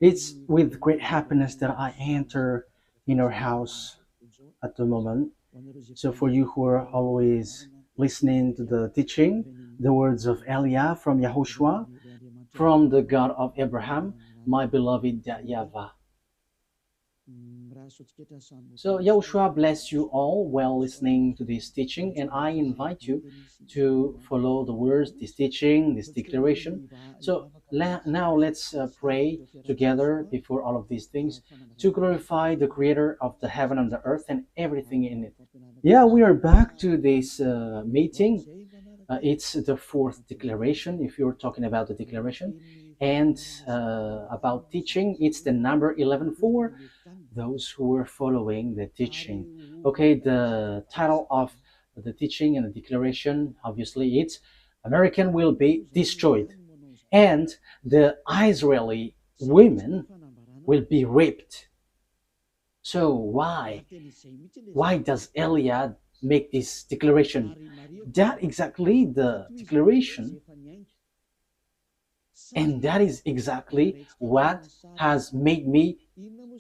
It's with great happiness that I enter in our house at the moment. So for you who are always listening to the teaching, the words of Eliah from YAHOSHUAH, from the God of Abraham, my beloved YAHVAH. So Yahushua bless you all while listening to this teaching, and I invite you to follow the words, this teaching, this declaration. So now let's pray together before all of these things to glorify the Creator of the heaven and the earth and everything in it. Yeah, we are back to this meeting. It's the fourth declaration, if you're talking about the declaration. And about teaching, it's the number 11 for those who are following the teaching. Okay, the title of the teaching and the declaration, obviously, it's American will be destroyed. And the Israeli women will be raped. So why? Why does Eliah make this declaration? That exactly the declaration, and that is exactly what has made me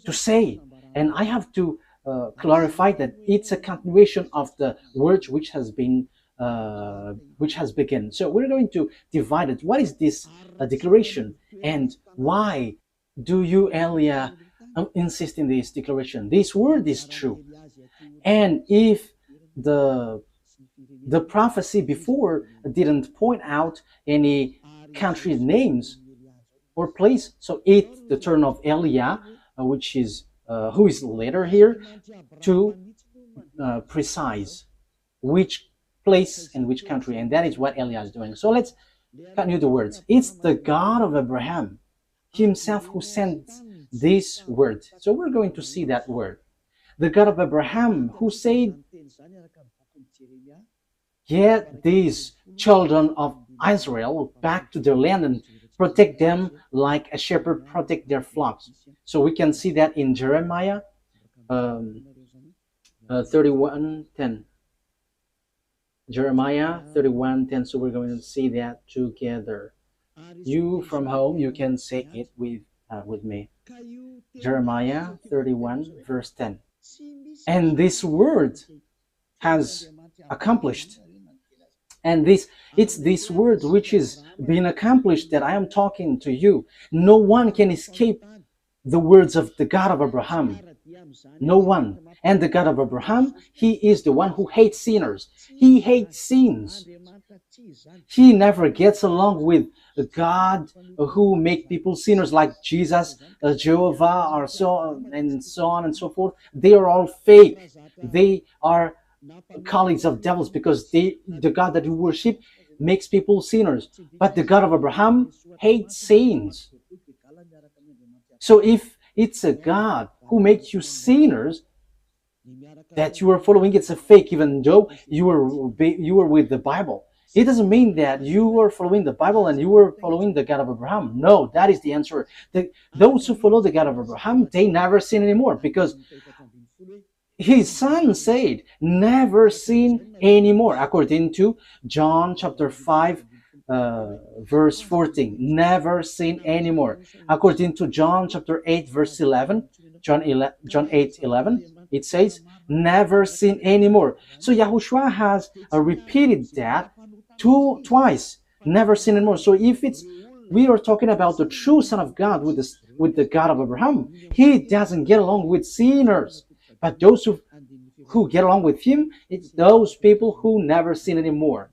to say. And I have to clarify that it's a continuation of the words which has begun. So we're going to divide it. What is this declaration, and why do you, Elia, insist in this declaration? This word is true, and if the prophecy before didn't point out any country names or place, so it's the turn of Elia, which is who is later here, to precise which place and which country, and that is what Elia is doing. So let's continue the words. It's the God of Abraham himself who sent this word. So we're going to see that word. The God of Abraham who said, get these children of Israel back to their land and protect them like a shepherd protect their flocks. So we can see that in Jeremiah 31:10. Jeremiah 31:10. So we're going to see that together. You from home, you can say it with me. Jeremiah 31 verse 10. And this word has accomplished. And it's this word which is being accomplished that I am talking to you. No one can escape the words of the God of Abraham. No one. And the God of Abraham, he is the one who hates sinners. He hates sins. He never gets along with God who make people sinners like Jesus, Jehovah, or so on and so forth. They are all fake. They are colleagues of devils, because the God that you worship makes people sinners. But the God of Abraham hates sins. So if it's a God who makes you sinners that you are following, it's a fake, even though you are with the Bible. It doesn't mean that you are following the Bible and you are following the God of Abraham. No, that is the answer. Those who follow the God of Abraham, they never sin anymore, because his son said, never sin anymore, according to John chapter 5, verse 14. Never sin anymore. According to John chapter 8, verse 11, John 8:11, it says, never sin anymore. So Yahushua has repeated that twice. Never sin anymore. So if we are talking about the true Son of God with the God of Abraham, he doesn't get along with sinners. But those who get along with him, it's those people who never sin anymore.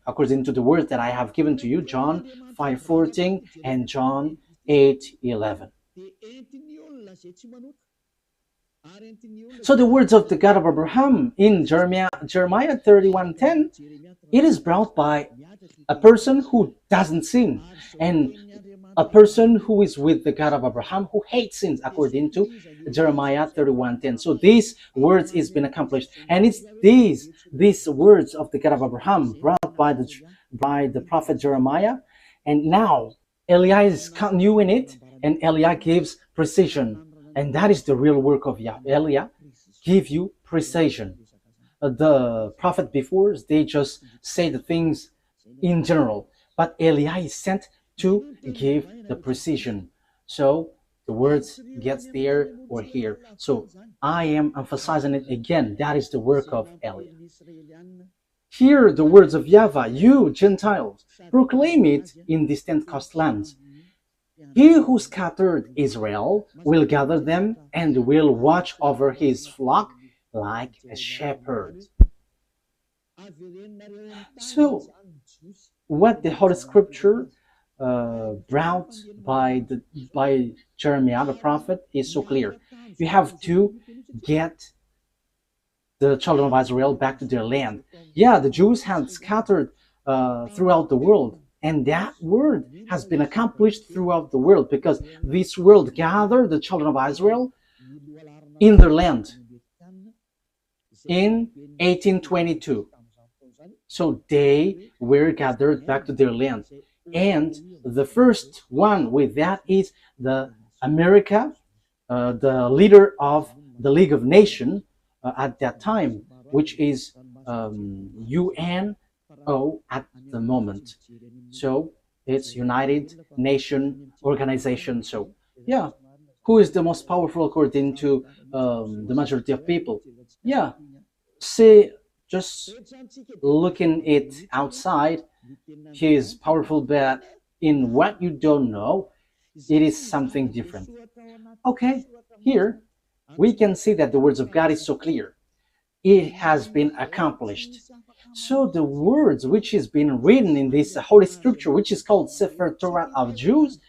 According to the word that I have given to you, John 5:14 and John 8:11. So the words of the God of Abraham in Jeremiah 31:10, it is brought by a person who doesn't sin, and a person who is with the God of Abraham who hates sins, according to Jeremiah 31:10. So these words is been accomplished, and it's these words of the God of Abraham brought by the prophet Jeremiah, and now Eliah is continuing it, and Eliah gives precision, and that is the real work of Yah. Eliah give you precision. The prophet before, they just say the things in general, but Eliah is sent to give the precision. So the words gets there or here. So I am emphasizing it again. That is the work of Eliah. Hear the words of YAHVAH, you Gentiles, proclaim it in distant coastlands. He who scattered Israel will gather them and will watch over his flock like a shepherd. So, what the Holy Scripture brought by Jeremiah the prophet is so clear. You have to get the children of Israel back to their land. Yeah, the Jews had scattered throughout the world, and that word has been accomplished throughout the world because this world gathered the children of Israel in their land in 1822. So they were gathered back to their land. And the first one with that is the America, the leader of the League of Nations at that time, which is UNO at the moment. So it's United Nation Organization. So yeah, who is the most powerful according to the majority of people? Yeah, say just looking it outside, he is powerful, but in what you don't know, it is something different. Okay, here we can see that the words of God is so clear. It has been accomplished. So the words which is being written in this Holy Scripture, which is called Sefer Torah of Jews,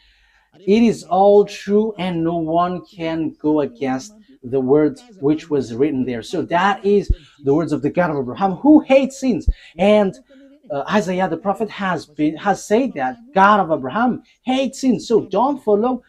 it is all true and no one can go against the words which was written there. So that is the words of the God of Abraham, who hates sins. And Isaiah the prophet has said that God of Abraham hates sins. So don't follow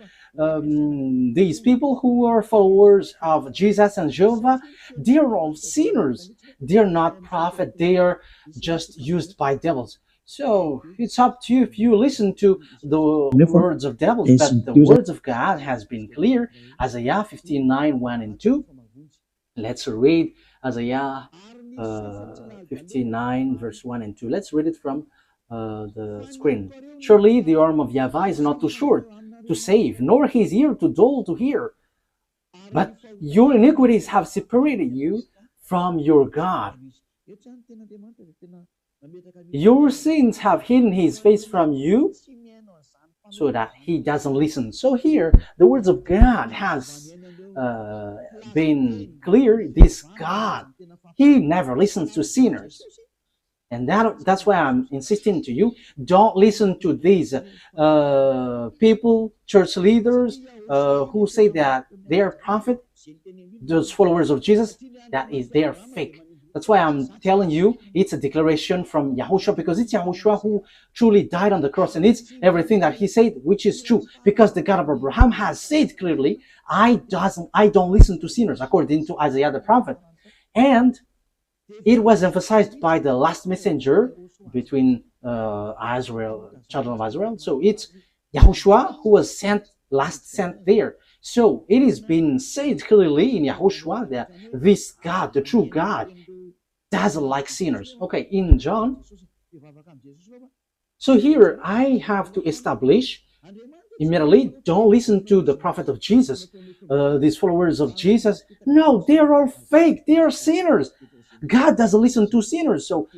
these people who are followers of Jesus and Jehovah. They are all sinners. They are not prophets. They are just used by devils. So it's up to you if you listen to the words of devils, but the words of God has been clear. Isaiah 59, 1 and 2. Let's read Isaiah 59, verse 1 and 2. Let's read it from the screen. Surely the arm of YAHVAH is not too short to save, nor his ear too dull to hear. But your iniquities have separated you from your God. Your sins have hidden his face from you so that he doesn't listen. So here, the words of God has been clear. This God, he never listens to sinners. And that's why I'm insisting to you, don't listen to these people, church leaders, who say that they are prophet, those followers of Jesus, that is, they are fake. That's why I'm telling you, it's a declaration from YAHOSHUAH, because it's YAHOSHUAH who truly died on the cross, and it's everything that he said, which is true, because the God of Abraham has said clearly, I don't listen to sinners, according to Isaiah the prophet. And it was emphasized by the last messenger between Israel, children of Israel. So it's YAHOSHUAH who was last sent there. So it is being said clearly in YAHOSHUAH that this God, the true God, doesn't like sinners. Okay, in John. So here I have to establish immediately, don't listen to the prophet of Jesus, these followers of Jesus. No, they are all fake. They are sinners. God doesn't listen to sinners. So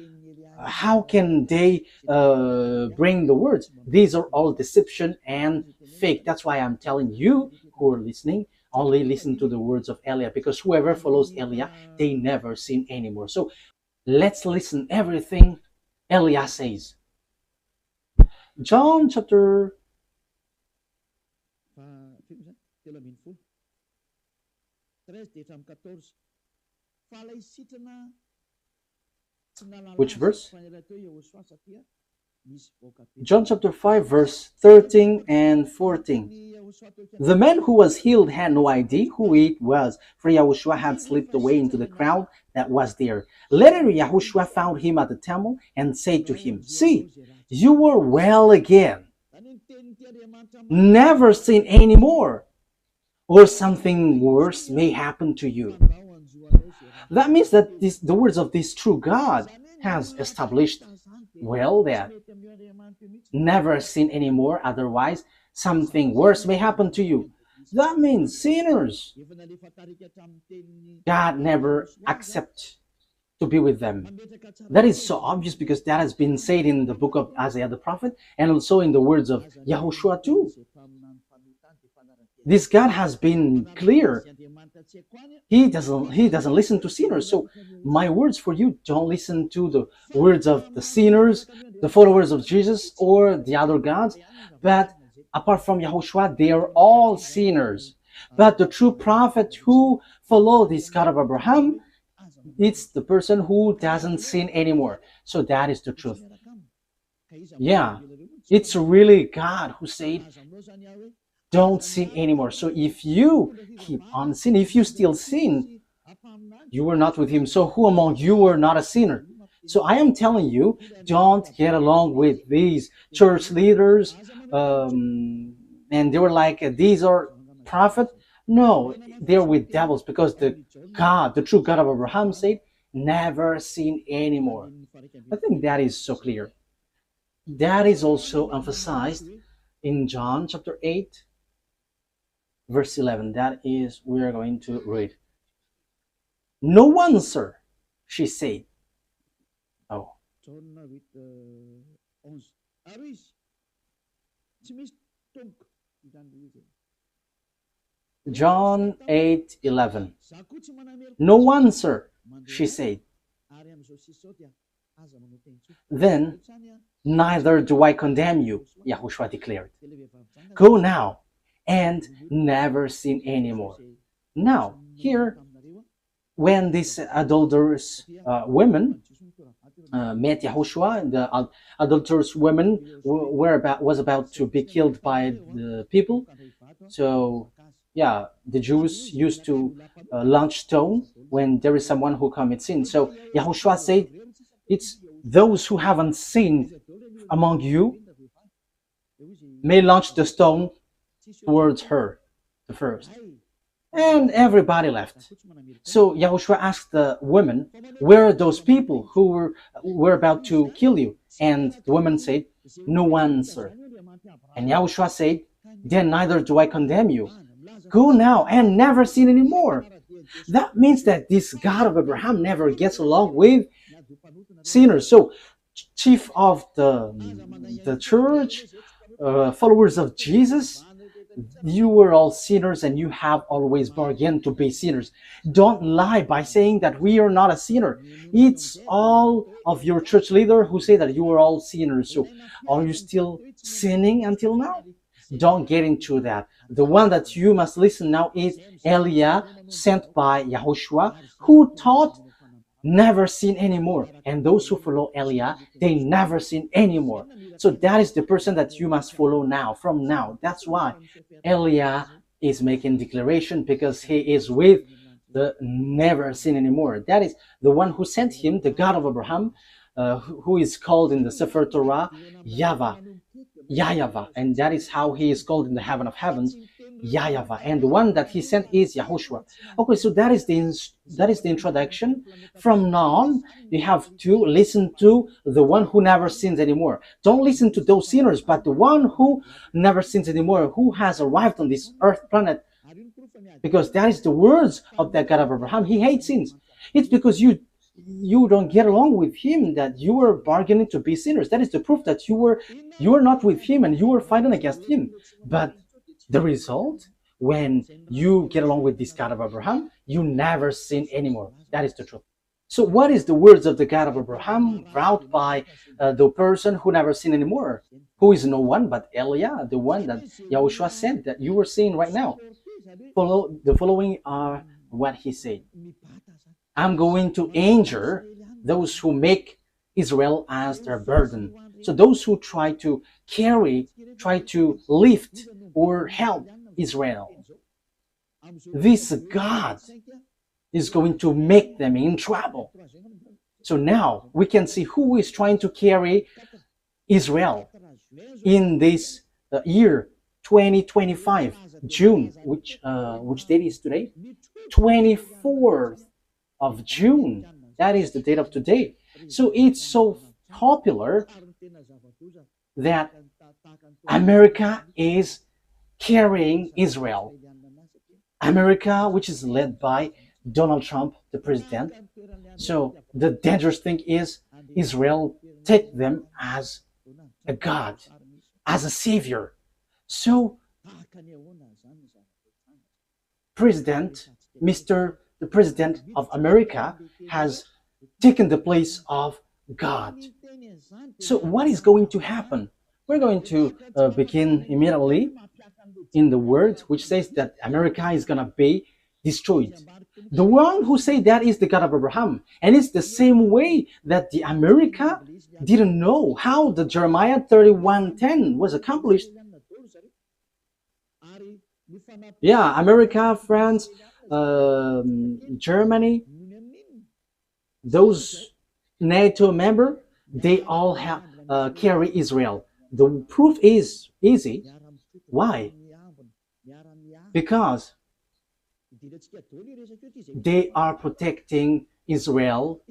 how can they bring the words? These are all deception and fake. That's why I'm telling you who are listening, only listen to the words of Eliah, because whoever follows Eliah, they never sin anymore. So let's listen everything Eliah says. John chapter which verse? John chapter 5, verse 13 and 14. The man who was healed had no idea who it was, for YAHOSHUAH had slipped away into the crowd that was there. Later, YAHOSHUAH found him at the temple and said to him, "See, you are well again. Never sin anymore, or something worse may happen to you." That means that the words of this true God has established well that never sin anymore, otherwise something worse may happen to you. That means sinners, God never accepts to be with them. That is so obvious because that has been said in the book of Isaiah the prophet and also in the words of YAHOSHUAH too. This God has been clear. He doesn't listen to sinners. So my words for you, don't listen to the words of the sinners, the followers of Jesus, or the other gods. But apart from YAHOSHUAH, they are all sinners. But the true prophet who followed this God of Abraham, it's the person who doesn't sin anymore. So that is the truth. Yeah, it's really God who said, don't sin anymore. So if you keep on sinning, if you still sin, you were not with him. So who among you were not a sinner? So I am telling you, don't get along with these church leaders. And they were like, these are prophets. No, they're with devils because the true God of Abraham said, never sin anymore. I think that is so clear. That is also emphasized in John chapter 8, verse 11. That is, we are going to read. No one, sir, she said. Oh. John 8:11. No one, sir, she said. Then, neither do I condemn you, YAHOSHUAH declared. Go now and never sin anymore. Now, here, when these adulterous women met YAHOSHUAH, the adulterous women was about to be killed by the people. So, yeah, the Jews used to launch stone when there is someone who commits sin. So YAHOSHUAH said, it's those who haven't sinned among you may launch the stone towards her, the first. And everybody left. So YAHOSHUAH asked the women, where are those people who were about to kill you? And the woman said, no one, sir. And YAHOSHUAH said, then neither do I condemn you. Go now and never sin anymore. That means that this God of Abraham never gets along with sinners. So chief of the church, followers of Jesus, you were all sinners and you have always bargained to be sinners. Don't lie by saying that we are not a sinner. It's all of your church leader who say that you are all sinners. So are you still sinning until now? Don't get into that. The one that you must listen now is Eliah, sent by YAHOSHUAH, who taught never sin anymore. And those who follow Eliah, they never sin anymore. So that is the person that you must follow now, from now. That's why Eliah is making declaration, because he is with the never sin anymore. That is the one who sent him, the God of Abraham, who is called in the Sefer Torah YAHVAH, YAHVAH, and that is how he is called in the heaven of heavens, YAHVAH, and the one that he sent is YAHOSHUAH. Okay, so that is the introduction. From now on, you have to listen to the one who never sins anymore. Don't listen to those sinners, but the one who never sins anymore, who has arrived on this earth planet, because that is the words of that God of Abraham. He hates sins. It's because you don't get along with him that you were bargaining to be sinners. That is the proof that you were not with him and you were fighting against him. But the result, when you get along with this God of Abraham, you never sin anymore. That is the truth. So what is the words of the God of Abraham brought by the person who never sinned anymore? Who is no one but Eliah, the one that YAHOSHUAH sent, that you were seeing right now. The following are what he said. I'm going to injure those who make Israel as their burden. So those who try to lift or help Israel. This God is going to make them in trouble. So now we can see who is trying to carry Israel in this year 2025, June, which date is today? 24th of June. That is the date of today. So it's so popular that America is carrying Israel. America, which is led by Donald Trump, the president. So the dangerous thing is Israel take them as a God, as a savior. So President, Mr. the President of America has taken the place of God. So what is going to happen? We're going to begin immediately in the word which says that America is going to be destroyed. The one who say that is the God of Abraham. And it's the same way that the America didn't know how the Jeremiah 31:10 was accomplished. Yeah, America, France, Germany, those NATO member, they all have carry Israel. The proof is easy. Why? Because they are protecting Israel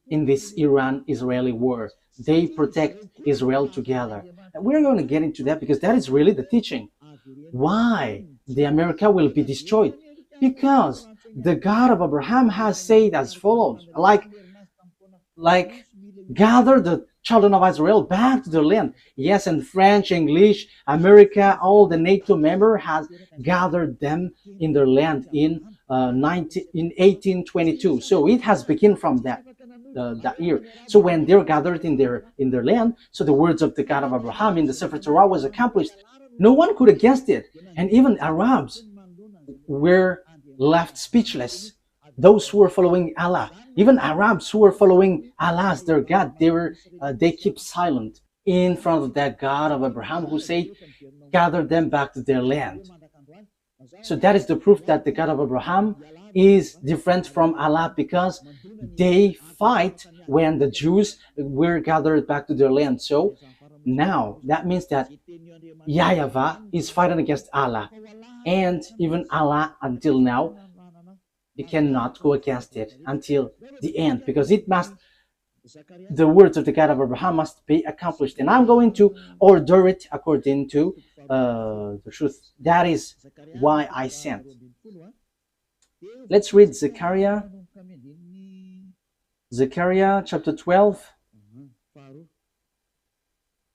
in this Iran-Israeli war. They protect Israel together. And we're going to get into that because that is really the teaching. Why the America will be destroyed? Because the God of Abraham has said as follows, like gather the children of Israel back to their land. Yes, and French, English, America, all the NATO members has gathered them in their land in 1822. So it has begun from that year. So when they're gathered in their land, so the words of the God of Abraham in the Sefer Torah was accomplished. No one could against it, and even Arabs were left speechless. Those who were following Allah, even Arabs who were following Allah as their God, they keep silent in front of that God of Abraham who said, gather them back to their land. So that is the proof that the God of Abraham is different from Allah, because they fight when the Jews were gathered back to their land. So now that means that YAHVAH is fighting against Allah, and even Allah until now, he cannot go against it until the end, because the words of the God of Abraham must be accomplished, and I'm going to order it according to the truth. That is why I sent. Let's read Zechariah chapter 12.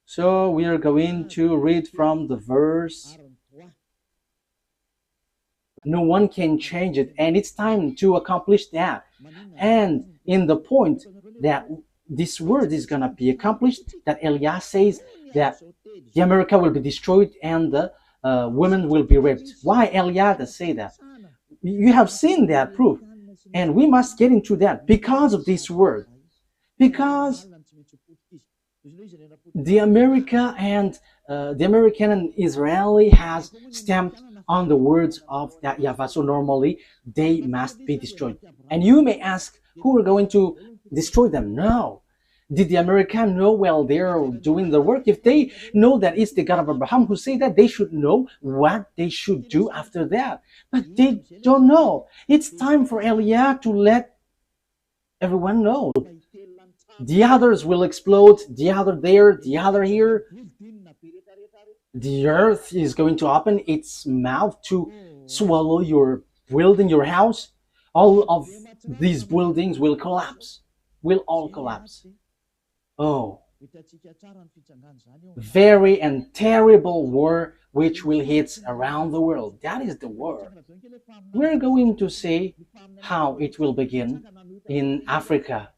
So we are going to read from the verse. No one can change it, and it's time to accomplish that. And in the point that this word is going to be accomplished, that Elias says that the America will be destroyed and the women will be raped. Why Elias say that? You have seen that proof, and we must get into that because of this word. Because the American and Israeli has stamped on the words of that YAHVAH. So normally they must be destroyed. And you may ask, who are going to destroy them? No. Did the American know while they're doing the work? If they know that it's the God of Abraham who say that, they should know what they should do after that. But they don't know. It's time for Eliah to let everyone know. The others will explode, the other there, the other here. The earth is going to open its mouth to swallow your building, your house. All of these buildings will collapse, will all collapse. Oh, very and terrible war which will hit around the world. That is the war. We're going to see how it will begin in Africa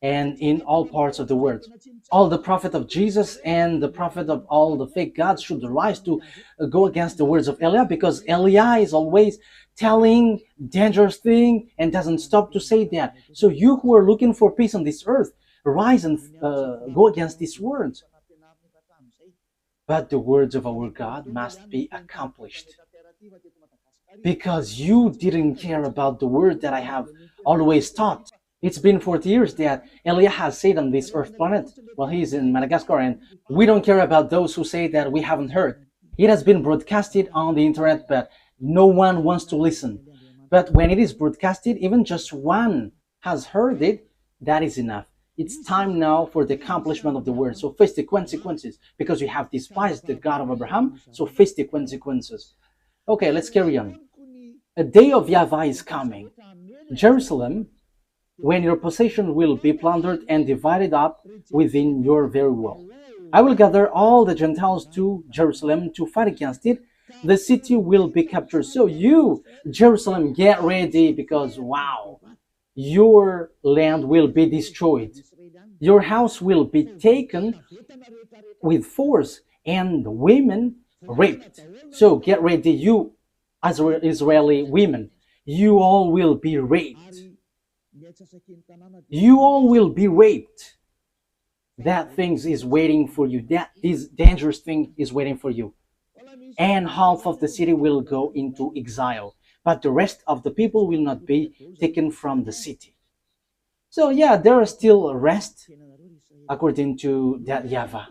and in all parts of the world. All the prophet of Jesus and the prophet of all the fake gods should rise to go against the words of Eliah, because Eliah is always telling dangerous thing and doesn't stop to say that. So you who are looking for peace on this earth, rise and go against these words. But the words of our God must be accomplished, because you didn't care about the word that I have always taught. It's been 40 years that Eliah has said on this earth planet. Well, he's in Madagascar, and we don't care about those who say that we haven't heard. It has been broadcasted on the internet, but no one wants to listen. But when it is broadcasted, even just one has heard it, that is enough. It's time now for the accomplishment of the word. So face the consequences because you have despised the God of Abraham. So face the consequences. Okay, let's carry on. A day of YAHVAH is coming. Jerusalem, when your possession will be plundered and divided up within your very wall. I will gather all the Gentiles to Jerusalem to fight against it. The city will be captured. So you, Jerusalem, get ready because, wow, your land will be destroyed. Your house will be taken with force and women raped. So get ready, you Israeli women. You all will be raped. You all will be raped. That thing is waiting for you. This dangerous thing is waiting for you. And half of the city will go into exile, but the rest of the people will not be taken from the city. So yeah, there are still rest according to that YAHVAH.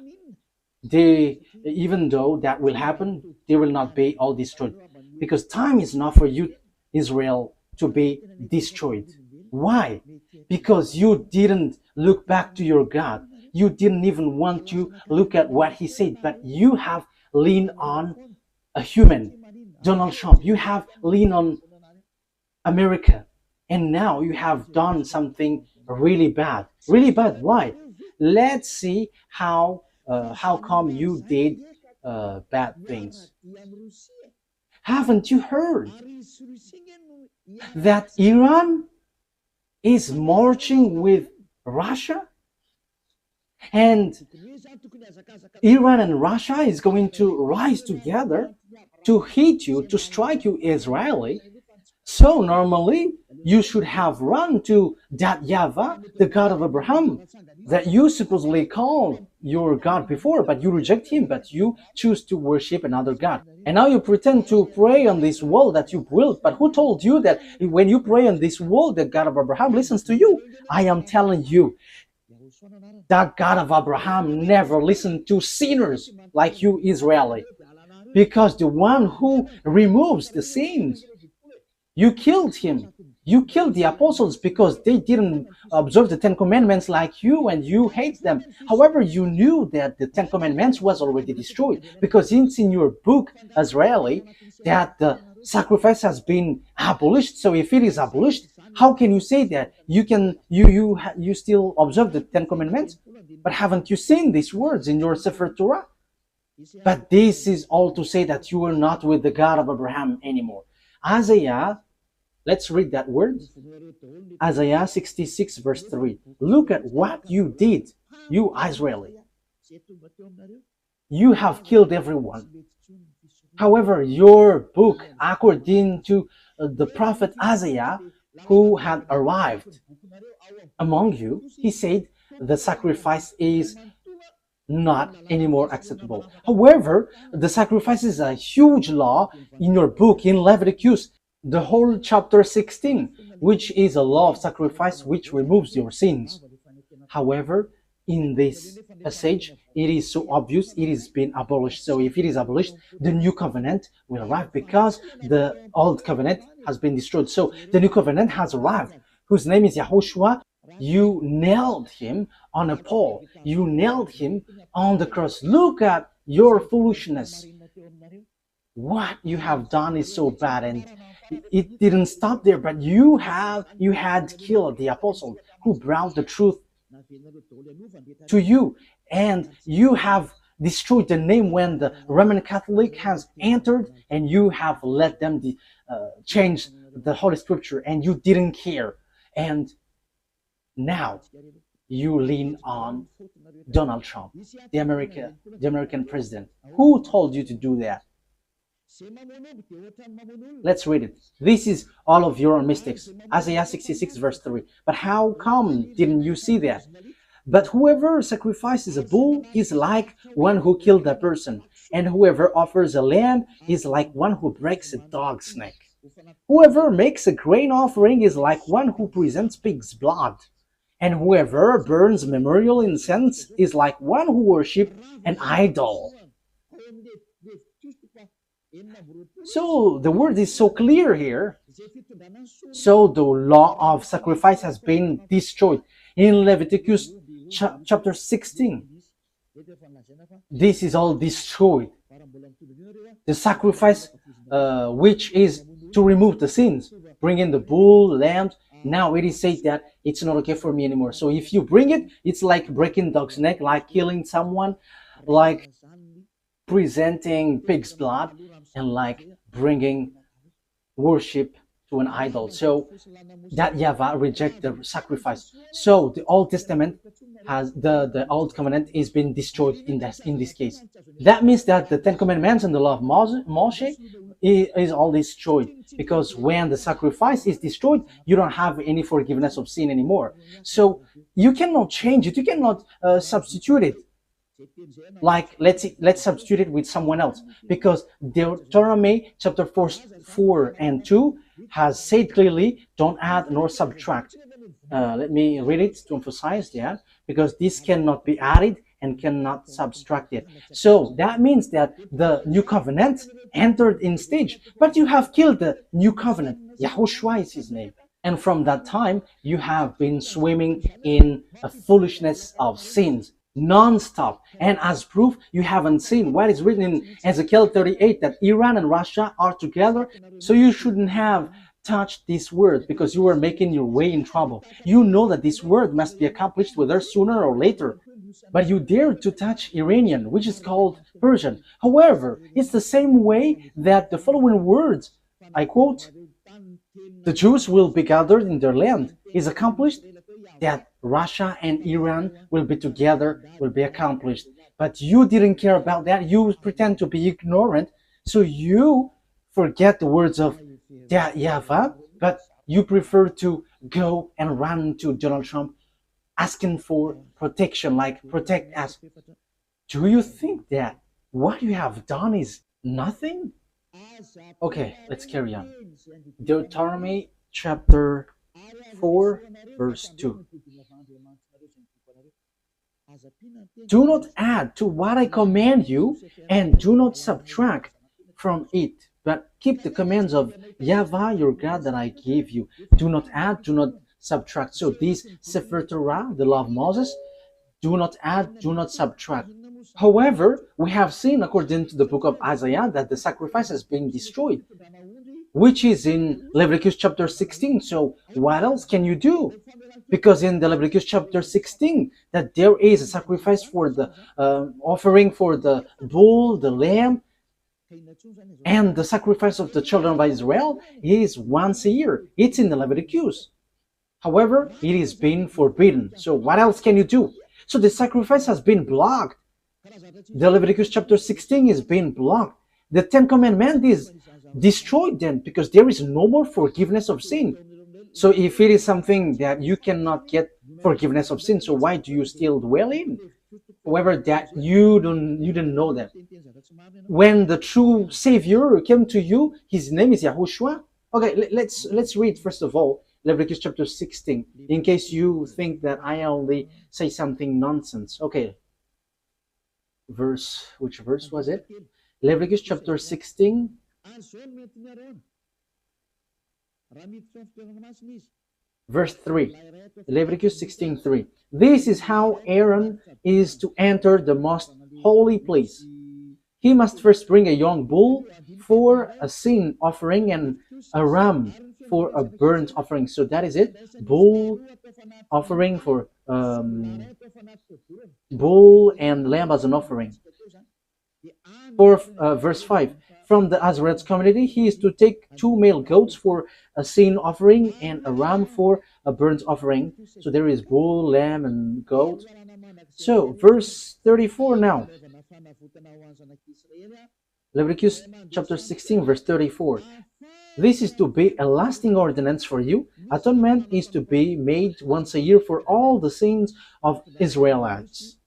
Even though that will happen, they will not be all destroyed, because time is not for you, Israel, to be destroyed. Why? Because you didn't look back to your God. You didn't even want to look at what he said, but you have leaned on a human, Donald Trump. You have leaned on America, and now you have done something really bad. Really bad. Why? Let's see how come you did bad things. Haven't you heard that Iran is marching with Russia? And Iran and Russia is going to rise together to hit you, to strike you, Israeli. So normally you should have run to that YAHVAH, the God of Abraham, that you supposedly call your God before, but you reject him, but you choose to worship another God. And now you pretend to pray on this wall that you built, but who told you that when you pray on this wall, the God of Abraham listens to you? I am telling you, that God of Abraham never listened to sinners like you, Israeli, because the one who removes the sins, you killed him. You killed the apostles because they didn't observe the Ten Commandments like you, and you hate them. However, you knew that the Ten Commandments was already destroyed, because it's in your book, Israeli, that the sacrifice has been abolished. So if it is abolished, how can you say that you still observe the Ten Commandments? But haven't you seen these words in your Sefer Torah? But this is all to say that you are not with the God of Abraham anymore. Isaiah, let's read that word. Isaiah 66 verse 3. Look at what you did, you Israeli. You have killed everyone. However, your book, according to the prophet Isaiah, who had arrived among you, he said the sacrifice is not anymore acceptable. However, the sacrifice is a huge law in your book, in Leviticus, the whole chapter 16, which is a law of sacrifice which removes your sins. However, in this passage, it is so obvious it is been abolished. So if it is abolished, the new covenant will arrive, because the old covenant has been destroyed. So the new covenant has arrived, whose name is YAHOSHUAH. You nailed him on a pole. You nailed him on the cross. Look at your foolishness. What you have done is so bad, and it didn't stop there, but you had killed the apostle who brought the truth to you, and you have destroyed the name when the Roman Catholic has entered, and you have let them change the Holy Scripture, and you didn't care. And now you lean on Donald Trump, the American president. Who told you to do that? Let's read it. This is all of your mistakes. Isaiah 66 verse 3. But how come didn't you see that? But whoever sacrifices a bull is like one who killed a person, and whoever offers a lamb is like one who breaks a dog's neck. Whoever makes a grain offering is like one who presents pig's blood. And whoever burns memorial incense is like one who worships an idol. So the word is so clear here. So the law of sacrifice has been destroyed. In Leviticus chapter 16, this is all destroyed. The sacrifice, which is to remove the sins, bring in the bull, lamb. Now it is said that it's not okay for me anymore. So if you bring it, it's like breaking dog's neck, like killing someone, like presenting pig's blood, and like bringing worship to an idol. So that YAHVAH reject the sacrifice. So the Old Testament has the Old Covenant is being destroyed in this case. That means that the Ten Commandments and the law of Moshe is all destroyed, because when the sacrifice is destroyed, you don't have any forgiveness of sin anymore. So you cannot change it. You cannot substitute it. Like let's substitute it with someone else, because Deuteronomy chapter 4 and 2 has said clearly, don't add nor subtract. Let me read it to emphasize that, because this cannot be added and cannot subtract it. So that means that the new covenant entered in stage, but you have killed the new covenant. YAHOSHUAH is his name. And from that time, you have been swimming in a foolishness of sins non-stop. And as proof, you haven't seen what is written in Ezekiel 38, that Iran and Russia are together. So you shouldn't have touched this word, because you were making your way in trouble. You know that this word must be accomplished whether sooner or later. But you dared to touch Iranian, which is called Persian. However, it's the same way that the following words, I quote, the Jews will be gathered in their land, is accomplished, that Russia and Iran will be together, will be accomplished. But you didn't care about that. You pretend to be ignorant. So you forget the words of YAHVAH, but you prefer to go and run to Donald Trump asking for protection, like protect us. Do you think that what you have done is nothing? Okay, let's carry on. Deuteronomy chapter 4 verse 2. Do not add to what I command you, and do not subtract from it, but keep the commands of YAHVAH your God that I gave you. Do not add, do not subtract. So this Sefer Torah, the law of Moses, do not add, do not subtract. However, we have seen according to the book of Isaiah that the sacrifice has been destroyed, which is in Leviticus chapter 16. So what else can you do? Because in the Leviticus chapter 16, that there is a sacrifice for the offering for the bull, the lamb, and the sacrifice of the children of Israel is once a year. It's in the Leviticus. However, it is being forbidden. So what else can you do? So the sacrifice has been blocked. The Leviticus chapter 16 is being blocked. The Ten Commandments is destroyed then, because there is no more forgiveness of sin. So if it is something that you cannot get forgiveness of sin, so why do you still dwell in? However, that you didn't know that. When the true Savior came to you, his name is YAHOSHUAH. Okay, let's read first of all Leviticus chapter 16, in case you think that I only say something nonsense. Okay, which verse was it? Leviticus chapter 16. Verse 3, Leviticus 16:3. This is how Aaron is to enter the most holy place. He must first bring a young bull for a sin offering and a ram for a burnt offering. So that is it. Bull offering for bull and lamb as an offering. For verse 5. From the Azarite community, he is to take 2 male goats for a sin offering and a ram for a burnt offering. So there is bull, lamb, and goat. So verse 34 now. Leviticus chapter 16, verse 34. This is to be a lasting ordinance for you. Atonement is to be made once a year for all the sins of Israelites.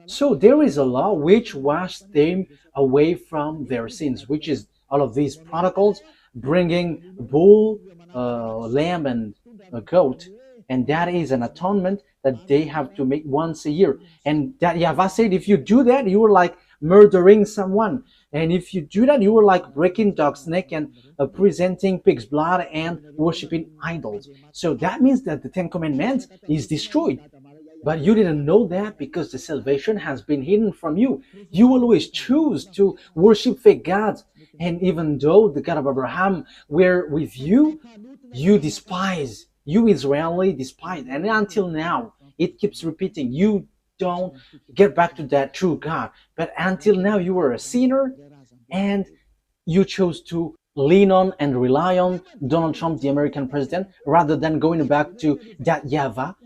So there is a law which washed them away from their sins, which is all of these protocols, bringing bull, lamb, and a goat. And that is an atonement that they have to make once a year. And that YAHVAH said, if you do that, you are like murdering someone. And if you do that, you are like breaking dog's neck and presenting pig's blood and worshiping idols. So that means that the Ten Commandments is destroyed. But you didn't know that because the salvation has been hidden from you. You always choose to worship fake gods. And even though the God of Abraham were with you, you despise. You Israeli despise. And until now, it keeps repeating. You don't get back to that true God. But until now, you were a sinner and you chose to lean on and rely on Donald Trump, the American president, rather than going back to that YAHVAH,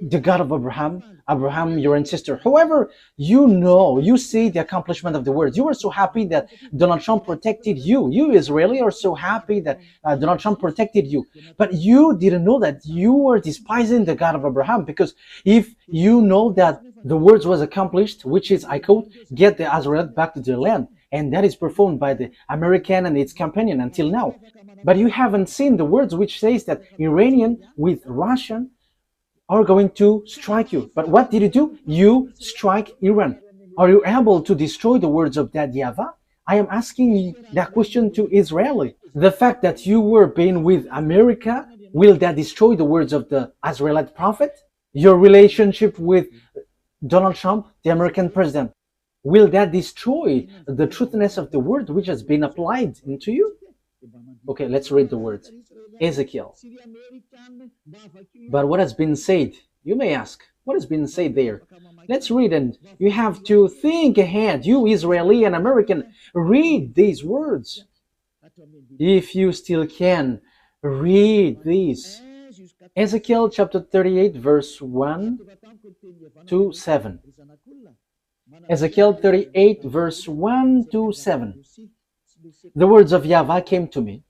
the God of Abraham, your ancestor. However, you see the accomplishment of the words. You were so happy that Donald Trump protected you. You Israeli are so happy that Donald Trump protected you. But you didn't know that you were despising the God of Abraham, because if you know that the words was accomplished, which is, I quote, get the Israelites back to their land, and that is performed by the American and its companion until now. But you haven't seen the words which says that Iranian with Russian are going to strike you. But what did you do? You strike Iran. Are you able to destroy the words of that YAHVAH? I am asking that question to Israeli. The fact that you were being with America, will that destroy the words of the Israelite prophet? Your relationship with Donald Trump, the American president, will that destroy the truthness of the word which has been applied into you? Okay, let's read the words. Ezekiel. But what has been said? You may ask, what has been said there? Let's read, and you have to think ahead. You Israeli and American, read these words. If you still can, read these. Ezekiel chapter 38, verse 1 to 7. Ezekiel 38, verse 1 to 7. The words of YAHVAH came to me.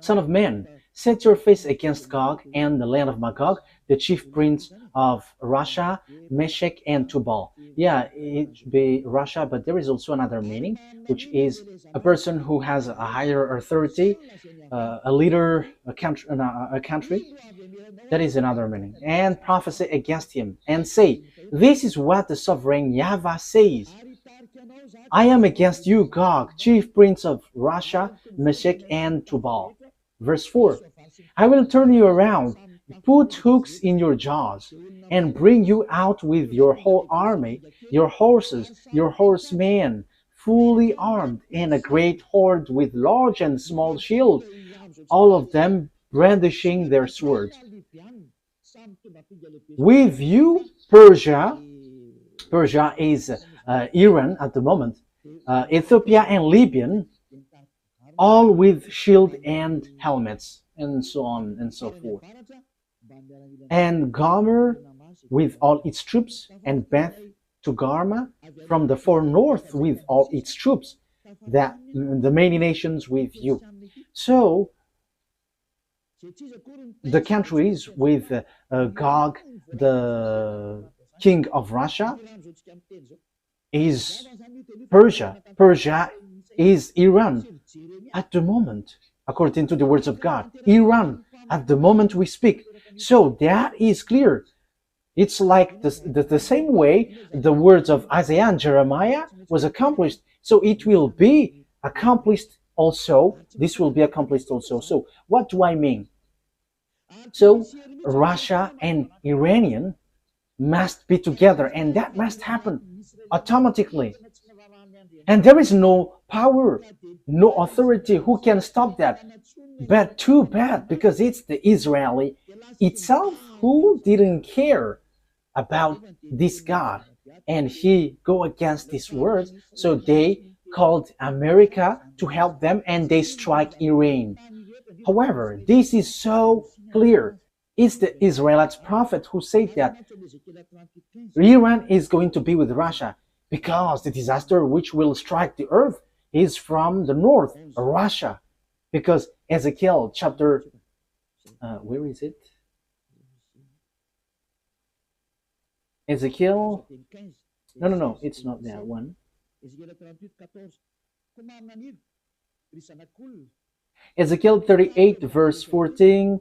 Son of man, set your face against Gog and the land of Magog, the chief prince of Russia, Meshech, and Tubal. Yeah, it should be Russia, but there is also another meaning, which is a person who has a higher authority, a leader, a country. That is another meaning. And prophesy against him, and say, this is what the sovereign YAHVAH says. I am against you, Gog, chief prince of Russia, Meshech, and Tubal. Verse 4. I will turn you around, put hooks in your jaws, and bring you out with your whole army, your horses, your horsemen, fully armed, and a great horde with large and small shields, all of them brandishing their swords. With you, Persia is Iran at the moment, Ethiopia and Libya, all with shield and helmets, and so on and so forth. And Gomer with all its troops, and Beth Togarmah from the far north with all its troops, that the many nations with you. So the countries with Gog, the king of Russia, is Persia. Persia is Iran at the moment, according to the words of God. Iran at the moment we speak. So that is clear. It's like the same way the words of Isaiah and Jeremiah was accomplished. So it will be accomplished also. This will be accomplished also. So what do I mean? So Russia and Iranian must be together, and that must happen automatically. And there is no power, no authority who can stop that. But too bad, because it's the Israeli itself who didn't care about this God, and he go against these words. So they called America to help them, and they strike Iran. However, this is so clear. It's the Israelite prophet who said that Iran is going to be with Russia, because the disaster which will strike the earth is from the north, Russia. Because Ezekiel chapter, where is it? Ezekiel, no, it's not that one. Ezekiel 38 verse 14.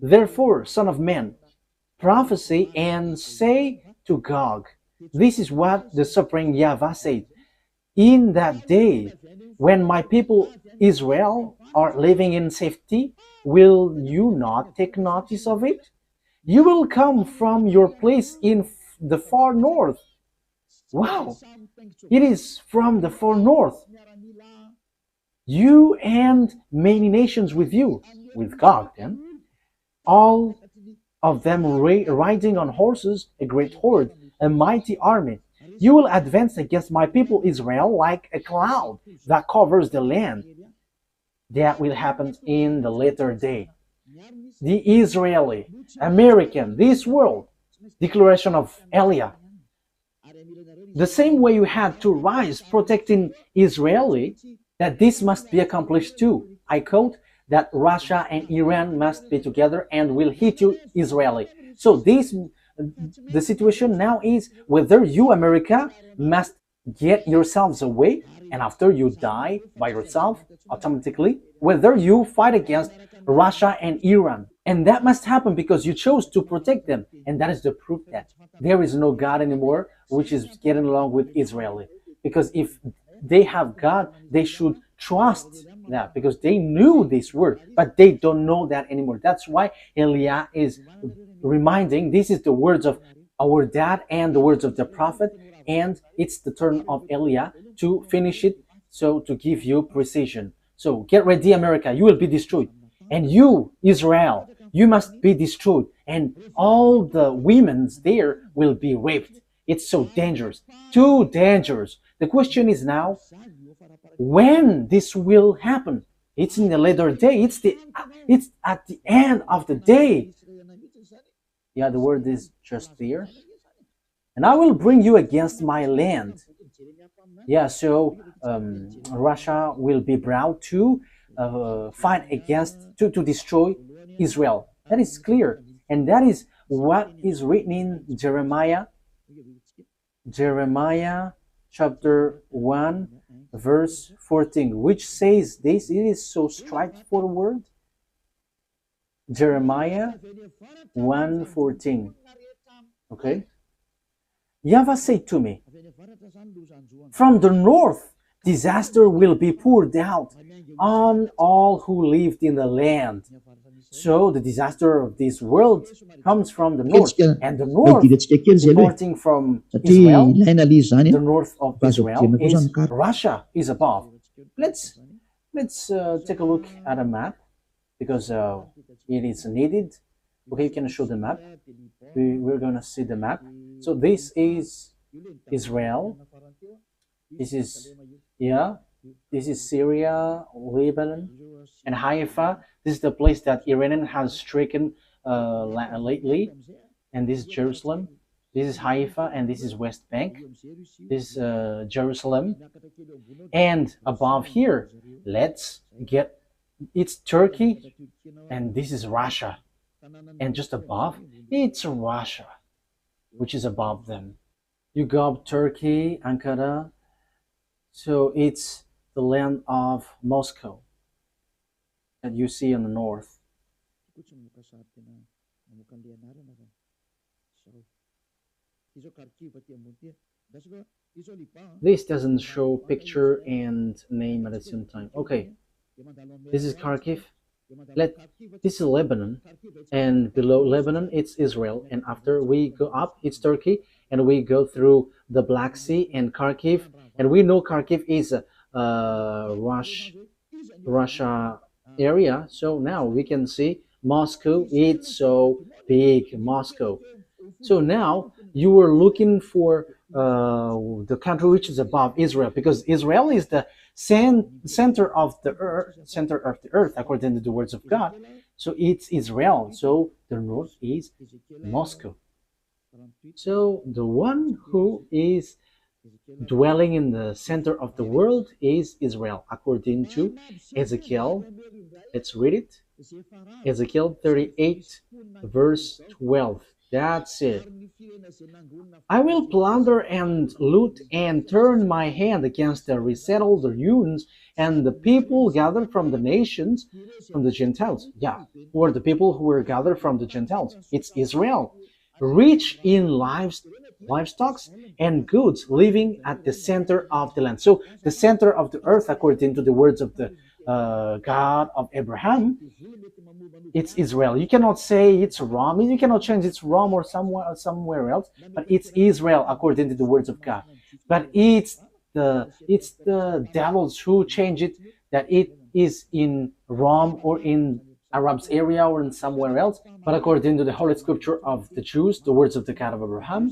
Therefore, son of man, prophecy and say to Gog, this is what the Supreme YAHVAH said. In that day, when my people Israel are living in safety, will you not take notice of it? You will come from your place in the far north. Wow, it is from the far north. You and many nations with you, with Gog then, all of them riding on horses, a great horde, a mighty army. You will advance against my people Israel like a cloud that covers the land. That will happen in the later day. The Israeli, American, this world, declaration of Eliah. The same way you had to rise protecting Israeli, that this must be accomplished too. I quote, that Russia and Iran must be together and will hit you Israeli. So the situation now is whether you, America, must get yourselves away and after you die by yourself automatically, whether you fight against Russia and Iran. And that must happen because you chose to protect them. And that is the proof that there is no God anymore, which is getting along with Israeli. Because if they have God, they should trust that because they knew this word, but they don't know that anymore. That's why Eliah is reminding, this is the words of our dad and the words of the prophet, and it's the turn of Eliah to finish it, so to give you precision. So get ready, America, you will be destroyed. And you, Israel, you must be destroyed. And all the women there will be raped. It's so dangerous, too dangerous. The question is now, when this will happen? It's in the later day. It's at the end of the day. Yeah, the word is just there. And I will bring you against my land. Yeah, so Russia will be brought to fight against, to destroy Israel. That is clear. And that is what is written in Jeremiah chapter 1, verse 14, which says this. It is so straightforward. Jeremiah 1:14. Okay. YAHVAH said to me, from the north disaster will be poured out on all who lived in the land. So the disaster of this world comes from the north, and the north, departing from Israel, the north of Israel is Russia is above. Let's take a look at a map because it is needed. Okay, you can show the map. We're gonna see the map. So this is Israel. This is this is Syria, Lebanon, and Haifa. This is the place that Iran has stricken lately, and this is Jerusalem. This is Haifa, and this is West Bank. This is Jerusalem, and above here, let's get it's Turkey, and this is Russia, and just above it's Russia, which is above them. You go up Turkey, Ankara, so it's the land of Moscow that you see in the north. This doesn't show picture and name at the same time. Okay, this is Kharkiv. This is Lebanon, and below Lebanon it's Israel, and after we go up it's Turkey, and we go through the Black Sea and Kharkiv, and we know Kharkiv is a Russia area. So now we can see Moscow. It's so big, Moscow. So now you were looking for the country which is above Israel, because Israel is the center of the earth, according to the words of God. So it's Israel. So the north is Moscow. So the one who is dwelling in the center of the world is Israel, according to Ezekiel. Let's read it. Ezekiel 38, verse 12. That's it. I will plunder and loot and turn my hand against the resettled Jews and the people gathered from the nations, from the Gentiles. Yeah, or the people who were gathered from the Gentiles. It's Israel. rich in livestock and goods, living at the center of the land. So the center of the earth, according to the words of the God of Abraham, it's Israel. You cannot say it's Rome. You cannot change it's Rome or somewhere else, but it's Israel according to the words of God. But it's the devils who change it, that it is in Rome or in Arabs area or in somewhere else. But according to the Holy Scripture of the Jews, the words of the God of Abraham,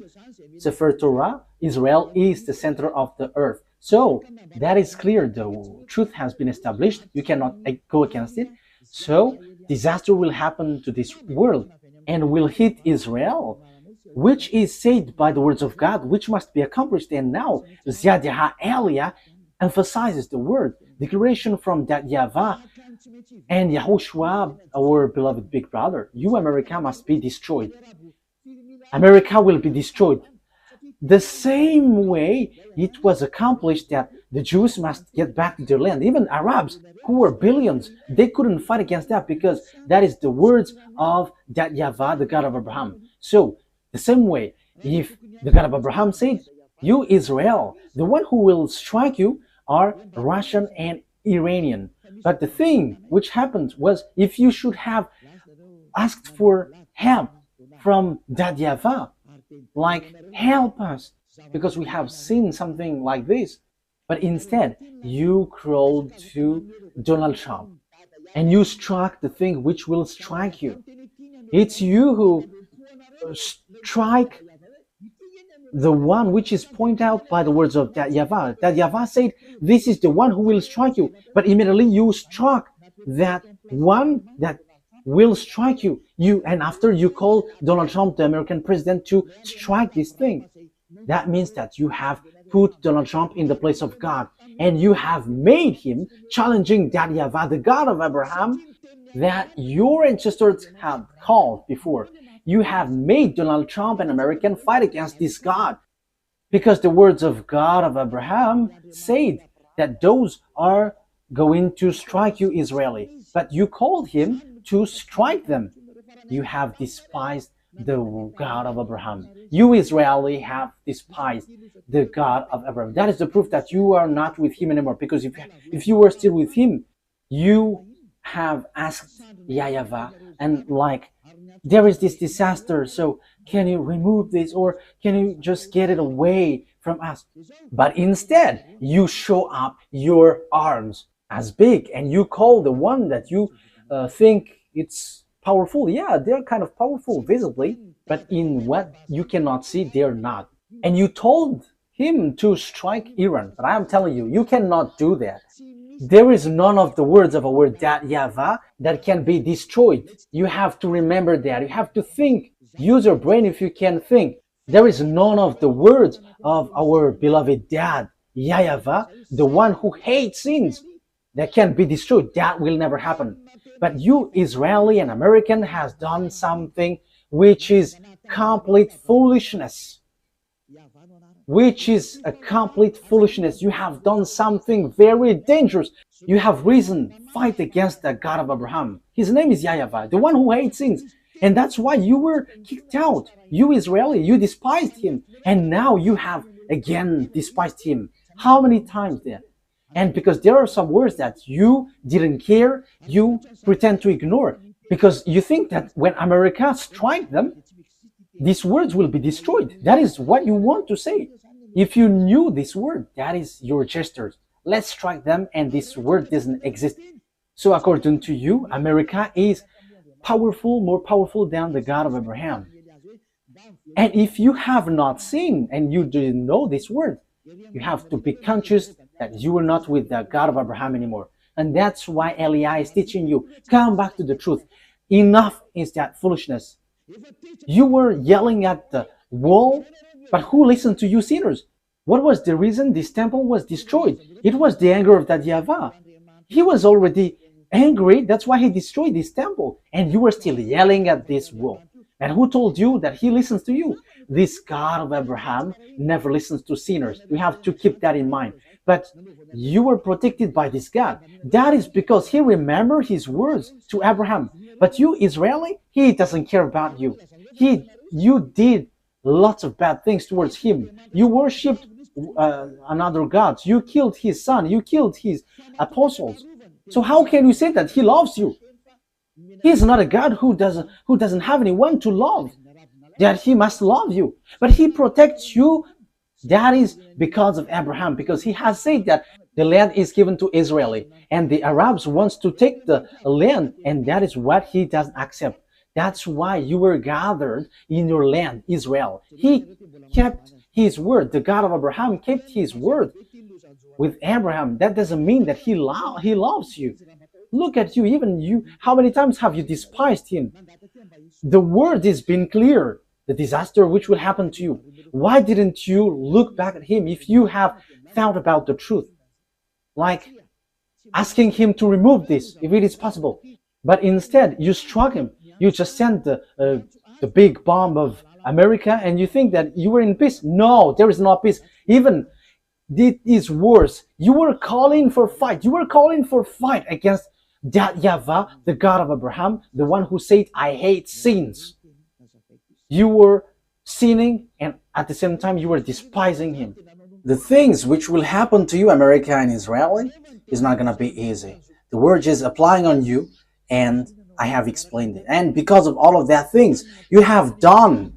Sefer Torah, Israel is the center of the earth. So that is clear. The truth has been established. You cannot go against it. So disaster will happen to this world and will hit Israel, which is said by the words of God, which must be accomplished. And now Ziyadah Elia emphasizes the word declaration from that YAHVAH and YAHOSHUAH, our beloved big brother. You, America, must be destroyed. America will be destroyed. The same way it was accomplished that the Jews must get back to their land. Even Arabs, who were billions, they couldn't fight against that because that is the words of that YAHVAH, the God of Abraham. So, the same way, if the God of Abraham said, you Israel, the one who will strike you are Russian and Iranian. But the thing which happened was, if you should have asked for help from that YAHVAH, like help us because we have seen something like this, but instead you crawled to Donald Trump and you struck the thing which will strike you. It's you who strike the one which is pointed out by the words of that YAHVAH. That YAHVAH said, this is the one who will strike you, but immediately you struck that one that will strike you. And after you call Donald Trump, the American president, to strike this thing, that means that you have put Donald Trump in the place of God, and you have made him challenging that YAHVAH, the God of Abraham, that your ancestors have called before. You have made Donald Trump and American fight against this God, because the words of God of Abraham said that those are going to strike you, Israeli. But you called him to strike them. You have despised the God of Abraham. You, Israeli, have despised the God of Abraham. That is the proof that you are not with him anymore. Because if you were still with him, you have asked YAHVAH, and like, there is this disaster, so can you remove this, or can you just get it away from us? But instead, you show up your arms as big, and you call the one that you think it's powerful. Yeah, they're kind of powerful visibly, but in what you cannot see, they're not. And you told him to strike Iran, but I am telling you, you cannot do that. There is none of the words of our that YAHVAH that can be destroyed. You have to remember that. You have to think. Use your brain if you can think. There is none of the words of our beloved dad, YAHVAH, the one who hates sins, that can be destroyed. That will never happen. But you, Israeli and American, has done something which is complete foolishness. Which is a complete foolishness. You have done something very dangerous. You have risen, fight against the God of Abraham. His name is YAHVAH, the one who hates sins. And that's why you were kicked out. You, Israeli, you despised him. And now you have again despised him. How many times then? And because there are some words that you didn't care, you pretend to ignore. Because you think that when America strikes them, these words will be destroyed. That is what you want to say. If you knew this word, that is your gestures. Let's strike them, and this word doesn't exist. So according to you, America is powerful, more powerful than the God of Abraham. And if you have not seen and you didn't know this word, you have to be conscious that you are not with the God of Abraham anymore. And that's why Eli is teaching you, come back to the truth. Enough is that foolishness. You were yelling at the wall, but who listened to you sinners? What was the reason this temple was destroyed? It was the anger of that YAHVAH. He was already angry, that's why he destroyed this temple. And you were still yelling at this wall. And who told you that he listens to you? This God of Abraham never listens to sinners. We have to keep that in mind. But you were protected by this God. That is because he remembered his words to Abraham. But you, Israeli, he doesn't care about you. He you did lots of bad things towards him. You worshipped another gods. You killed his son. You killed his apostles. So how can you say that he loves you? He's not a God who doesn't have anyone to love, that he must love you. But he protects you. That is because of Abraham, because he has said that the land is given to Israeli, and the Arabs wants to take the land, and that is what he doesn't accept. That's why you were gathered in your land, Israel. He kept his word. The God of Abraham kept his word with Abraham. That doesn't mean that he loves you. Look at you, even you. How many times have you despised him? The word has been clear. The disaster which will happen to you. Why didn't you look back at him if you have thought about the truth? Like asking him to remove this, if it is possible. But instead, you struck him. You just sent the big bomb of America, and you think that you were in peace. No, there is no peace. Even it is worse. You were calling for fight. You were calling for fight against that YAHVAH, the God of Abraham, the one who said, I hate sins. You were sinning, and at the same time, you were despising him. The things which will happen to you, America and Israeli, is not going to be easy. The word is applying on you, and I have explained it. And because of all of that things, you have done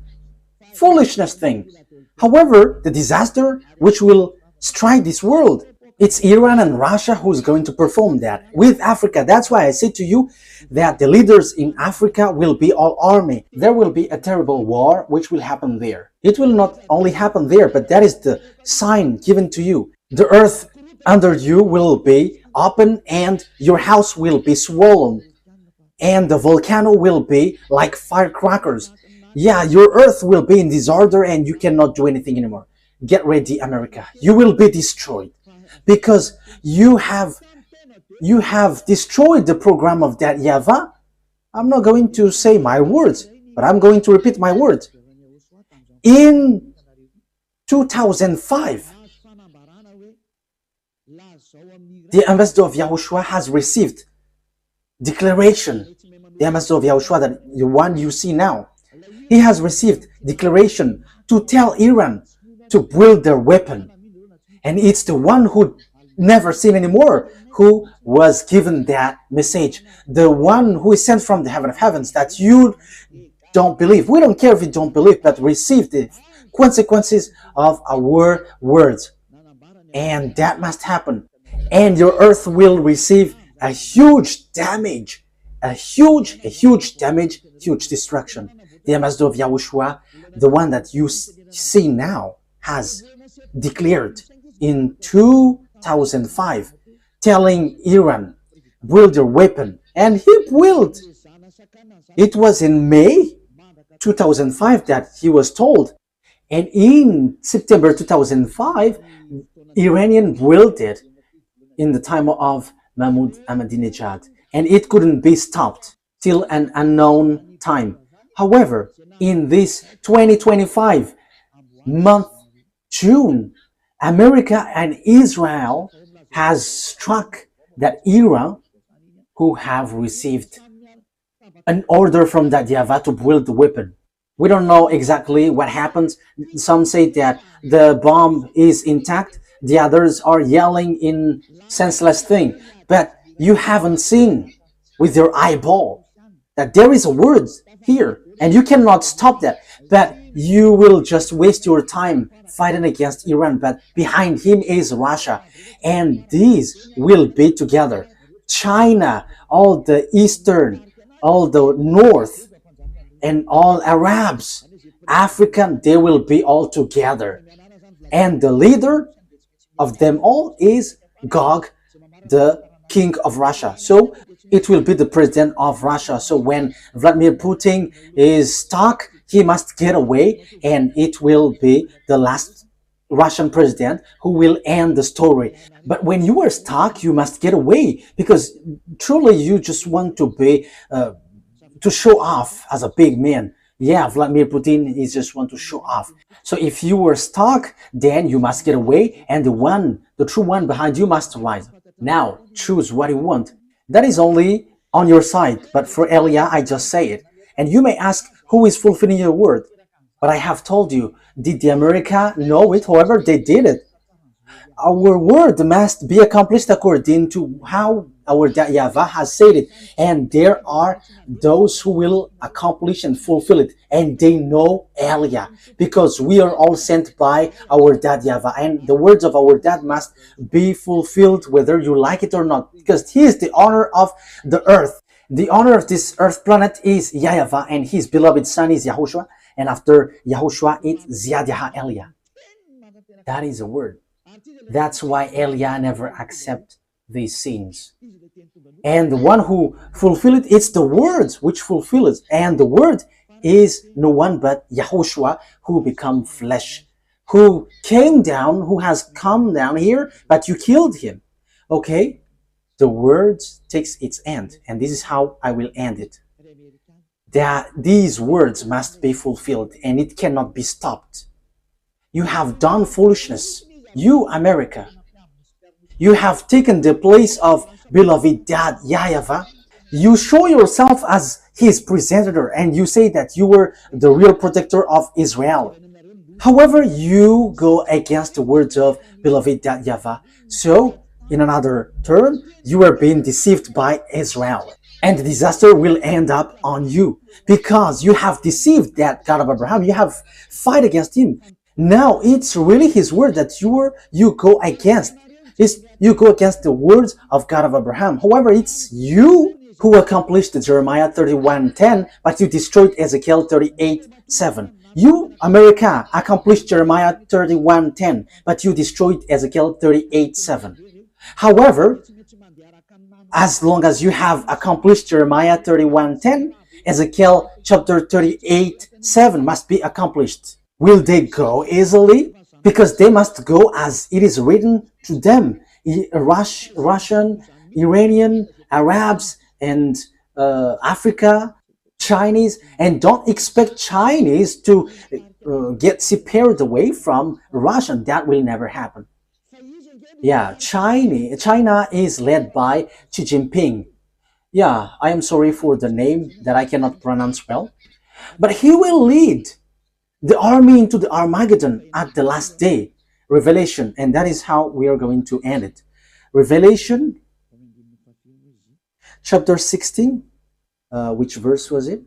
foolishness things. However, the disaster which will strike this world, it's Iran and Russia who's going to perform that with Africa. That's why I say to you that the leaders in Africa will be all army. There will be a terrible war which will happen there. It will not only happen there, but that is the sign given to you. The earth under you will be open, and your house will be swollen, and the volcano will be like firecrackers. Yeah, your earth will be in disorder, and you cannot do anything anymore. Get ready, America. You will be destroyed, because you have destroyed the program of that YAHVAH. I'm not going to say my words, but I'm going to repeat my words. In 2005, the ambassador of YAHOSHUAH has received declaration. The ambassador of YAHOSHUAH, that the one you see now, he has received declaration to tell Iran to build their weapon. And it's the one who never seen anymore who was given that message. The one who is sent from the heaven of heavens, that you don't believe. We don't care if you don't believe, but receive the consequences of our words. And that must happen. And your earth will receive a huge damage. A huge damage, huge destruction. The ambassador of YAHOSHUAH, the one that you see now, has declared in 2005, telling Iran, build your weapon. And he built. It was in May 2005 that he was told. And in September 2005, Iranian built it in the time of Mahmoud Ahmadinejad. And it couldn't be stopped till an unknown time. However, in this 2025 month, June, America and Israel has struck that Iran, who have received an order from that YAHVAH to build the weapon. We don't know exactly what happens. Some say that the bomb is intact. The others are yelling in senseless thing. But you haven't seen with your eyeball that there is a word here, and you cannot stop that. But you will just waste your time fighting against Iran. But behind him is Russia, and these will be together. China, all the Eastern, all the North, and all Arabs, African, they will be all together. And the leader of them all is Gog, the king of Russia. So it will be the president of Russia. So when Vladimir Putin is stuck, he must get away, and it will be the last Russian president who will end the story. But when you are stuck, you must get away, because truly you just want to be to show off as a big man. Yeah, Vladimir Putin is just want to show off. So if you were stuck, then you must get away, and the true one behind you must rise. Now choose what you want. That is only on your side, but for Elia, I just say it. And you may ask, who is fulfilling your word? But I have told you, did the America know it? However, they did it. Our word must be accomplished according to how our YAHVAH has said it. And there are those who will accomplish and fulfill it. And they know Elia, because we are all sent by our dad YAHVAH. And the words of our dad must be fulfilled whether you like it or not, because he is the owner of the earth. The owner of this earth planet is YAHVAH, and his beloved son is YAHOSHUAH. And after YAHOSHUAH, it's Ziad Elia. That is a word. That's why Elia never accept these sins. And the one who fulfill it, it's the word which fulfill it. And the word is no one but YAHOSHUAH, who become flesh, who came down, who has come down here, but you killed him. Okay? The word takes its end, and this is how I will end it. That these words must be fulfilled, and it cannot be stopped. You have done foolishness. You, America, you have taken the place of beloved dad YAHVAH. You show yourself as his presenter, and you say that you were the real protector of Israel. However, you go against the words of beloved dad YAHVAH. So, in another term, you are being deceived by Israel. And the disaster will end up on you, because you have deceived that God of Abraham. You have fight against him. Now it's really his word that you go against. You go against the words of God of Abraham. However, it's you who accomplished Jeremiah 31:10, but you destroyed Ezekiel 38:7. You, America, accomplished Jeremiah 31:10, but you destroyed Ezekiel 38:7. However, as long as you have accomplished Jeremiah 31:10, Ezekiel chapter 38:7 must be accomplished. Will they go easily? Because they must go as it is written to them. Russian, Iranian, Arabs, and Africa, Chinese. And don't expect Chinese to get separated away from Russian. That will never happen. Yeah, China is led by Xi Jinping. Yeah, I am sorry for the name that I cannot pronounce well. But he will lead the army into the Armageddon at the last day. Revelation, and that is how we are going to end it. Revelation chapter 16, which verse was it?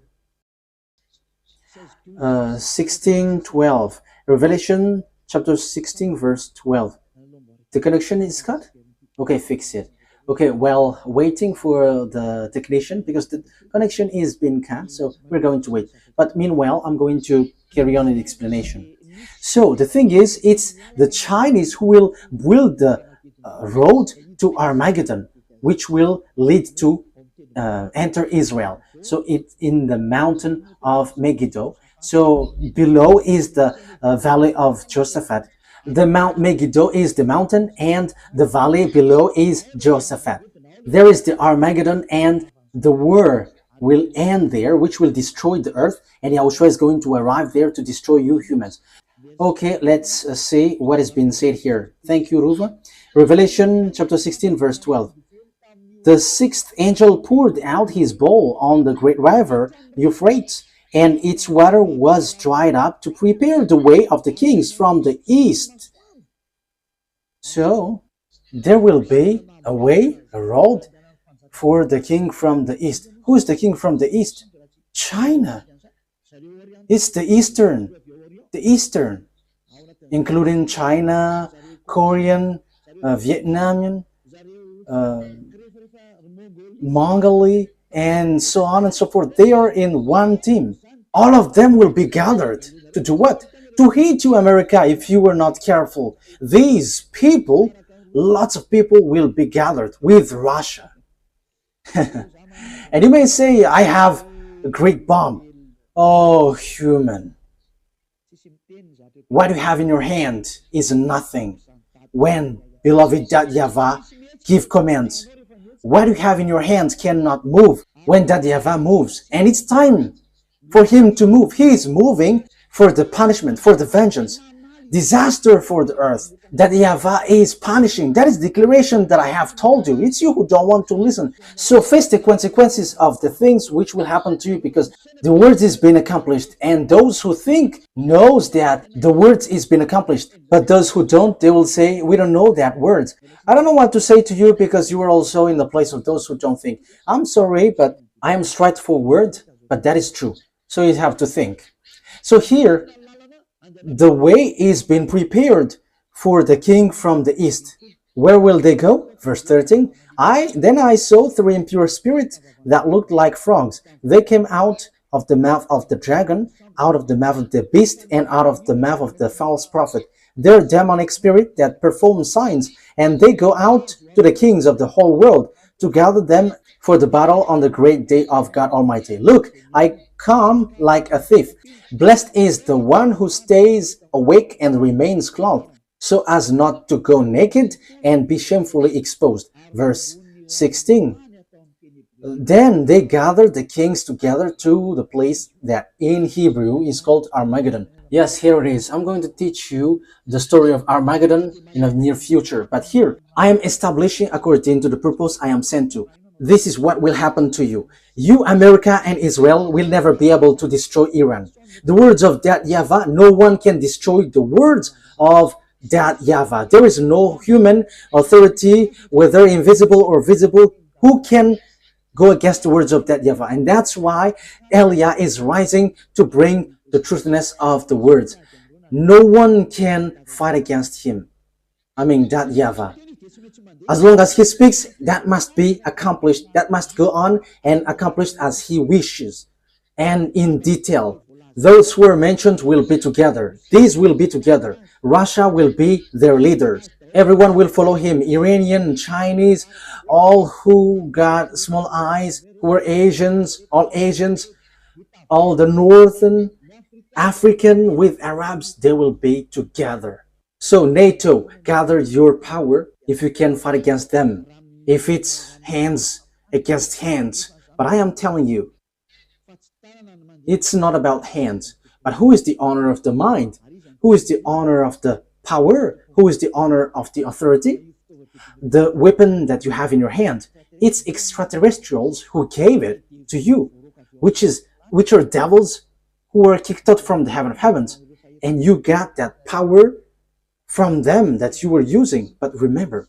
16:12. Revelation chapter 16 verse 12. The connection is cut? Okay, fix it. Okay, well, waiting for the technician, because the connection is being cut, so we're going to wait. But meanwhile, I'm going to carry on in the explanation. So the thing is, it's the Chinese who will build the road to Armageddon, which will lead to enter Israel. So it's in the mountain of Megiddo. So below is the valley of Josaphat. The Mount Megiddo is the mountain, and the valley below is Josaphat. There is the Armageddon, and the war will end there, which will destroy the earth, and Yahushua is going to arrive there to destroy you humans. Okay, let's see what has been said here. Thank you, Ruva. Revelation chapter 16, verse 12. The sixth angel poured out his bowl on the great river Euphrates, and its water was dried up to prepare the way of the kings from the east. So, there will be a way, a road for the king from the east. Who is the king from the east? China. It's the eastern, including China, Korean, Vietnamese, Mongolia, and so on and so forth. They are in one team. All of them will be gathered to do what? To hate you, America, if you were not careful. These people, lots of people will be gathered with Russia. And you may say, I have a great bomb. Oh, human. What you have in your hand is nothing when beloved Dad YAHVAH give commands. What you have in your hands cannot move when Dad YAHVAH moves. And it's time for him to move. He is moving for the punishment, for the vengeance. disaster for the earth, that YAHVAH is punishing. That is declaration that I have told you. It's you who don't want to listen. So face the consequences of the things which will happen to you, because the word is being accomplished, and those who think knows that the word is being accomplished. But those who don't, they will say, we don't know that word. I don't know what to say to you, because you are also in the place of those who don't think. I'm sorry, but I am straightforward, but that is true. So you have to think. So here, the way is being prepared for the king from the east. Where will they go? Verse 13. Then I saw three impure spirits that looked like frogs. They came out of the mouth of the dragon, out of the mouth of the beast, and out of the mouth of the false prophet. They're demonic spirit that perform signs, and they go out to the kings of the whole world to gather them for the battle on the great day of God Almighty. Look, I come like a thief. Blessed is the one who stays awake and remains clothed, so as not to go naked and be shamefully exposed. Verse 16. Then they gathered the kings together to the place that in Hebrew is called Armageddon. Yes, here it is. I'm going to teach you the story of Armageddon in the near future. But here, I am establishing according to the purpose I am sent to. This is what will happen to you. You, America and Israel, will never be able to destroy Iran. The words of that YAHVAH, no one can destroy the words of that YAHVAH. There is no human authority, whether invisible or visible, who can go against the words of that YAHVAH. And that's why Elia is rising to bring the truthness of the words. No one can fight against him. That YAHVAH. As long as he speaks, that must be accomplished. That must go on and accomplished as he wishes. And in detail, those who are mentioned will be together. These will be together. Russia will be their leaders. Everyone will follow him. Iranian, Chinese, all who got small eyes, who are Asians, all the Northern African with Arabs, they will be together. So NATO, gather your power if you can fight against them. If it's hands against hands. But I am telling you, it's not about hands. But who is the owner of the mind? Who is the owner of the power? Who is the owner of the authority? The weapon that you have in your hand, it's extraterrestrials who gave it to you, which are devils who were kicked out from the heaven of heavens. And you got that power from them that you were using. But remember,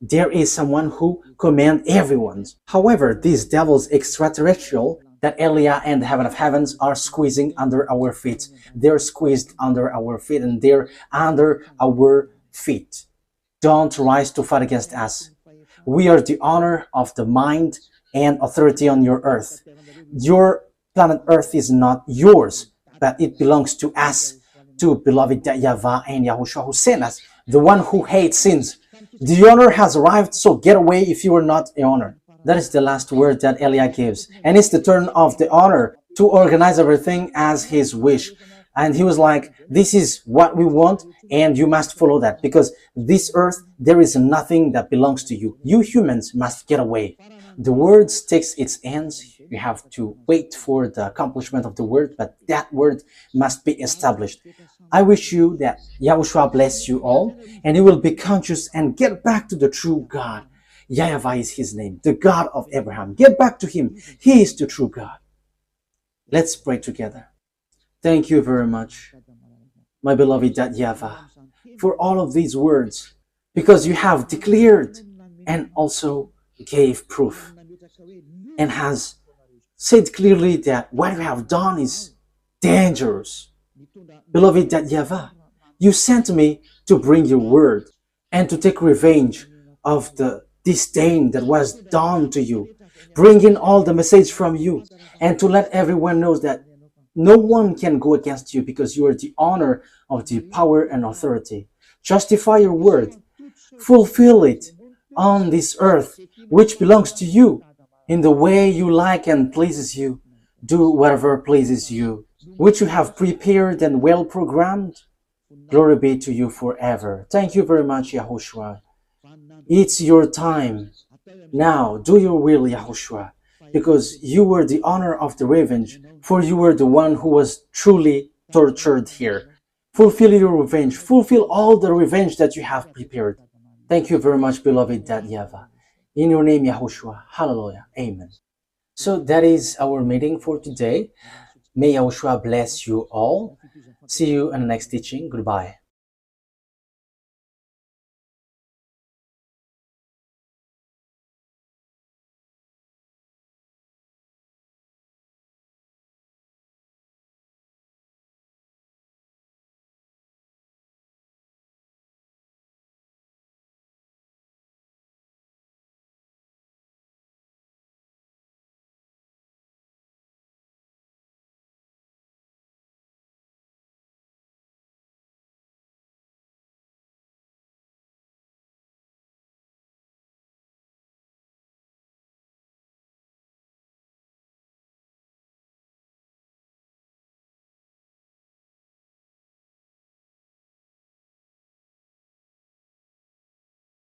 there is someone who commands everyone. However, these devils extraterrestrial that Elia and the heaven of heavens are squeezing under our feet. They're squeezed under our feet, and they're under our feet. Don't rise to fight against us. We are the honor of the mind and authority on your earth. Your planet Earth is not yours, but it belongs to us, to beloved YAHVAH and YAHOSHUAH who sent us, the one who hates sins. The honor has arrived, so get away if you are not the honor. That is the last word that Elia gives. And it's the turn of the honor to organize everything as his wish. And he was like, this is what we want, and you must follow that. Because this earth, there is nothing that belongs to you. You humans must get away. The word takes its ends. You have to wait for the accomplishment of the word, but that word must be established. I wish you that YAHOSHUAH bless you all, and you will be conscious and get back to the true God. YAHVAH is his name, the God of Abraham. Get back to him. He is the true God. Let's pray together. Thank you very much, my beloved YAHVAH, for all of these words, because you have declared and also gave proof and has said clearly that what you have done is dangerous. Beloved YAHVAH, you sent me to bring your word and to take revenge of the disdain that was done to you, bringing all the message from you, and to let everyone know that no one can go against you because you are the honor of the power and authority. Justify your word, fulfill it on this earth, which belongs to you, in the way you like and pleases you. Do whatever pleases you, which you have prepared and well programmed. Glory be to you forever. Thank you very much, YAHOSHUAH. It's your time. Now, do your will, YAHOSHUAH, because you were the honor of the revenge, for you were the one who was truly tortured here. Fulfill your revenge. Fulfill all the revenge that you have prepared. Thank you very much, beloved Dad YAHVAH. In your name, Yahushua. Hallelujah. Amen. So that is our meeting for today. May Yahushua bless you all. See you in the next teaching. Goodbye.